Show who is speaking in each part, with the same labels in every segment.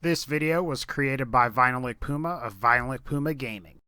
Speaker 1: This video was created by VinylicPuma of VinylicPumaGaming.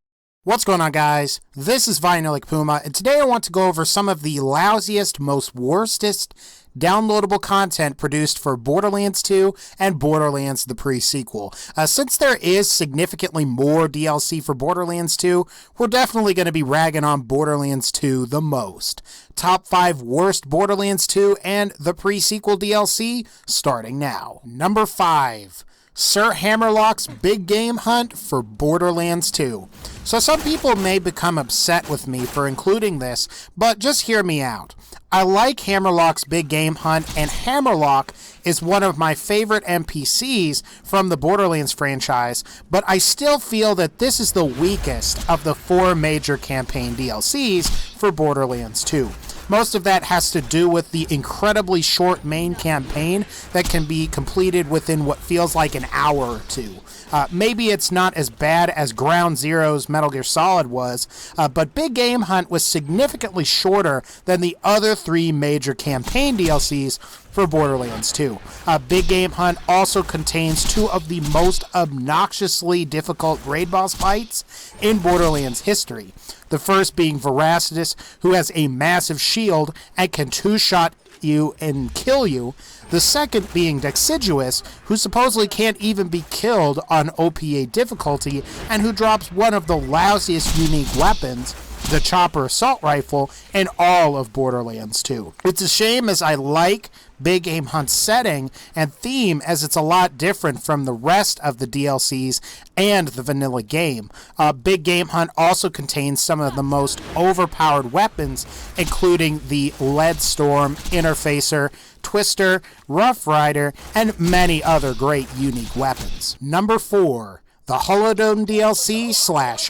Speaker 2: What's going on, guys? This is VinylicPuma, and today I want to go over some of the lousiest, most worstest downloadable content produced for Borderlands 2 and Borderlands the pre-sequel. Since there is significantly more DLC for Borderlands 2, we're definitely going to be ragging on Borderlands 2 the most. Top 5 worst Borderlands 2 and the pre-sequel DLC, starting now. Number 5. Sir Hammerlock's Big Game Hunt for Borderlands 2. So some people may become upset with me for including this, but just hear me out. I like Hammerlock's Big Game Hunt, and Hammerlock is one of my favorite NPCs from the Borderlands franchise, but I still feel that this is the weakest of the 4 major campaign DLCs for Borderlands 2. Most of that has to do with the incredibly short main campaign that can be completed within what feels like an hour or two. Maybe it's not as bad as Ground Zero's Metal Gear Solid was, but Big Game Hunt was significantly shorter than the other 3 major campaign DLCs for Borderlands 2. Big Game Hunt also contains 2 of the most obnoxiously difficult raid boss fights in Borderlands history. The first being Veracitus, who has a massive shield and can 2-shot you and kill you. The second being Deciduous, who supposedly can't even be killed on OPA difficulty and who drops one of the lousiest unique weapons, the Chopper Assault Rifle, in all of Borderlands 2. It's a shame, as I like Big Game Hunt's setting and theme, as it's a lot different from the rest of the DLCs and the vanilla game. Big Game Hunt also contains some of the most overpowered weapons, including the Lead Storm, Interfacer, Twister, Rough Rider, and many other great unique weapons. Number 4. The Holodome DLC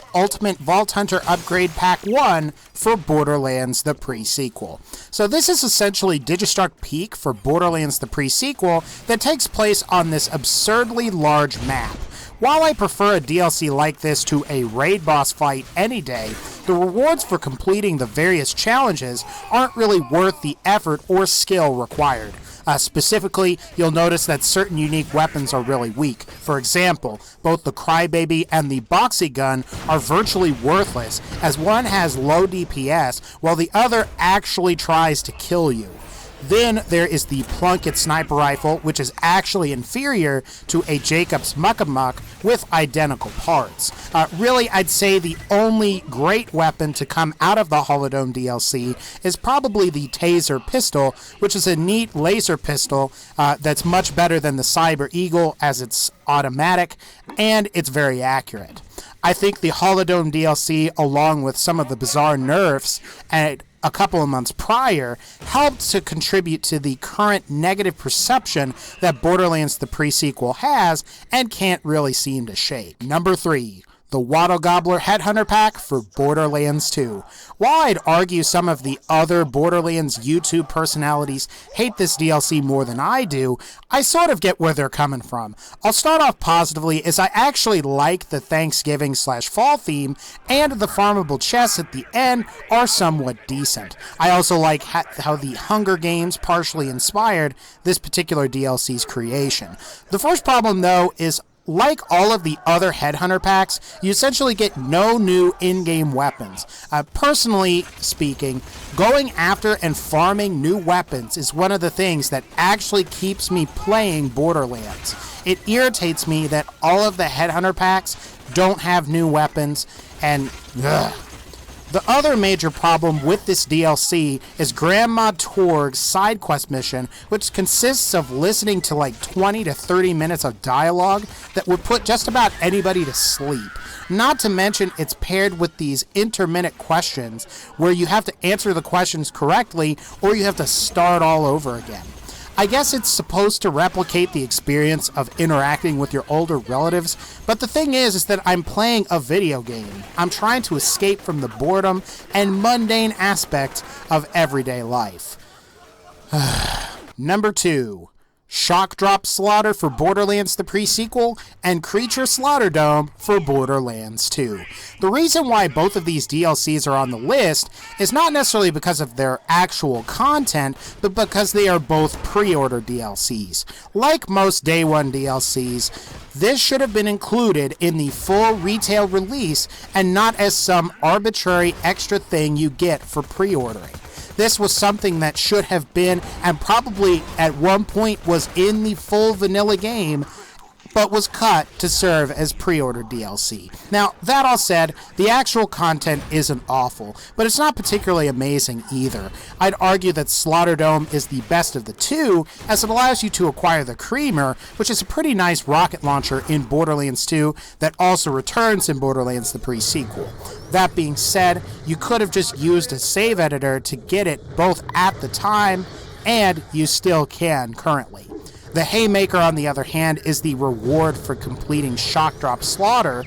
Speaker 2: / Ultimate Vault Hunter Upgrade Pack 1 for Borderlands the pre-sequel. So this is essentially Digistruct Peak for Borderlands the pre-sequel that takes place on this absurdly large map. While I prefer a DLC like this to a raid boss fight any day, the rewards for completing the various challenges aren't really worth the effort or skill required. Specifically, you'll notice that certain unique weapons are really weak. For example, both the Crybaby and the Boxy Gun are virtually worthless, as one has low DPS while the other actually tries to kill you. Then there is the Plunkett Sniper Rifle, which is actually inferior to a Jacobs Muck-a-Muck with identical parts. Really, I'd say the only great weapon to come out of the Holodome DLC is probably the Taser Pistol, which is a neat laser pistol that's much better than the Cyber Eagle, as it's automatic and it's very accurate. I think the Holodome DLC, along with some of the bizarre nerfs and a couple of months prior, helped to contribute to the current negative perception that Borderlands the pre-sequel has and can't really seem to shake. Number 3. The Wattle Gobbler Headhunter Pack for Borderlands 2. While I'd argue some of the other Borderlands YouTube personalities hate this DLC more than I do, I sort of get where they're coming from. I'll start off positively, as I actually like the Thanksgiving / fall theme, and the farmable chests at the end are somewhat decent. I also like how the Hunger Games partially inspired this particular DLC's creation. The first problem, though, is like all of the other Headhunter packs, you essentially get no new in-game weapons. Personally speaking, going after and farming new weapons is one of the things that actually keeps me playing Borderlands. It irritates me that all of the Headhunter packs don't have new weapons, and The other major problem with this DLC is Grandma Torg's side quest mission, which consists of listening to like 20 to 30 minutes of dialogue that would put just about anybody to sleep. Not to mention, it's paired with these intermittent questions where you have to answer the questions correctly or you have to start all over again. I guess it's supposed to replicate the experience of interacting with your older relatives, but the thing is that I'm playing a video game. I'm trying to escape from the boredom and mundane aspects of everyday life. Number 2. Shock Drop Slaughter for Borderlands the Pre-Sequel, and Creature Slaughterdome for Borderlands 2. The reason why both of these DLCs are on the list is not necessarily because of their actual content, but because they are both pre-order DLCs. Like most Day 1 DLCs, this should have been included in the full retail release and not as some arbitrary extra thing you get for pre-ordering. This was something that should have been, and probably at one point was in the full vanilla game, but was cut to serve as pre-order DLC. Now, that all said, the actual content isn't awful, but it's not particularly amazing either. I'd argue that Slaughterdome is the best of the two, as it allows you to acquire the Creamer, which is a pretty nice rocket launcher in Borderlands 2 that also returns in Borderlands the Pre-Sequel. That being said, you could have just used a save editor to get it both at the time, and you still can currently. The Haymaker, on the other hand, is the reward for completing Shock Drop Slaughter,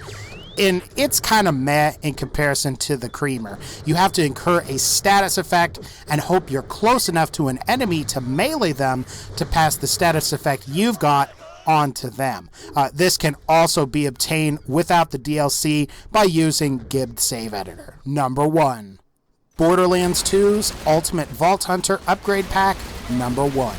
Speaker 2: and it's kind of meh in comparison to the Creamer. You have to incur a status effect and hope you're close enough to an enemy to melee them to pass the status effect you've got onto them. This can also be obtained without the DLC by using Gibbed Save Editor. Number 1. Borderlands 2's Ultimate Vault Hunter Upgrade Pack, Number 1.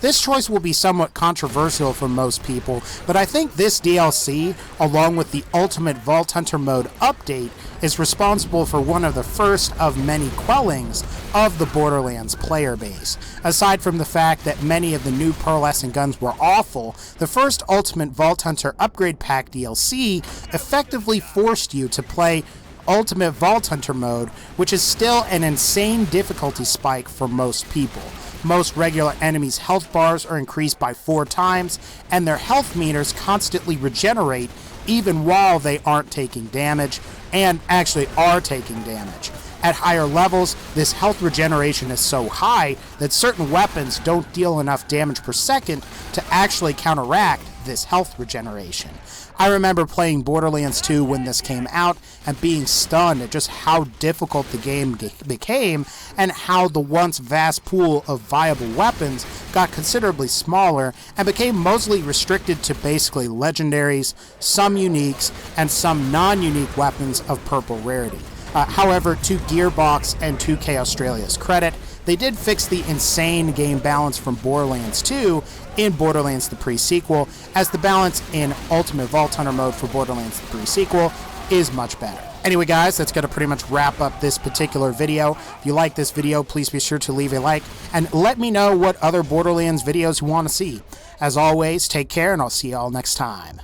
Speaker 2: This choice will be somewhat controversial for most people, but I think this DLC, along with the Ultimate Vault Hunter mode update, is responsible for one of the first of many quellings of the Borderlands player base. Aside from the fact that many of the new pearlescent guns were awful, the first Ultimate Vault Hunter Upgrade Pack DLC effectively forced you to play Ultimate Vault Hunter mode, which is still an insane difficulty spike for most people. Most regular enemies' health bars are increased by 4 times, and their health meters constantly regenerate even while they aren't taking damage, and actually are taking damage. At higher levels, this health regeneration is so high that certain weapons don't deal enough damage per second to actually counteract this health regeneration. I remember playing Borderlands 2 when this came out and being stunned at just how difficult the game became and how the once vast pool of viable weapons got considerably smaller and became mostly restricted to basically legendaries, some uniques, and some non-unique weapons of purple rarity. However, to Gearbox and 2K Australia's credit, they did fix the insane game balance from Borderlands 2 in Borderlands the Pre-Sequel, as the balance in Ultimate Vault Hunter mode for Borderlands the Pre-Sequel is much better. Anyway guys, that's going to pretty much wrap up this particular video. If you like this video, please be sure to leave a like, and let me know what other Borderlands videos you want to see. As always, take care, and I'll see you all next time.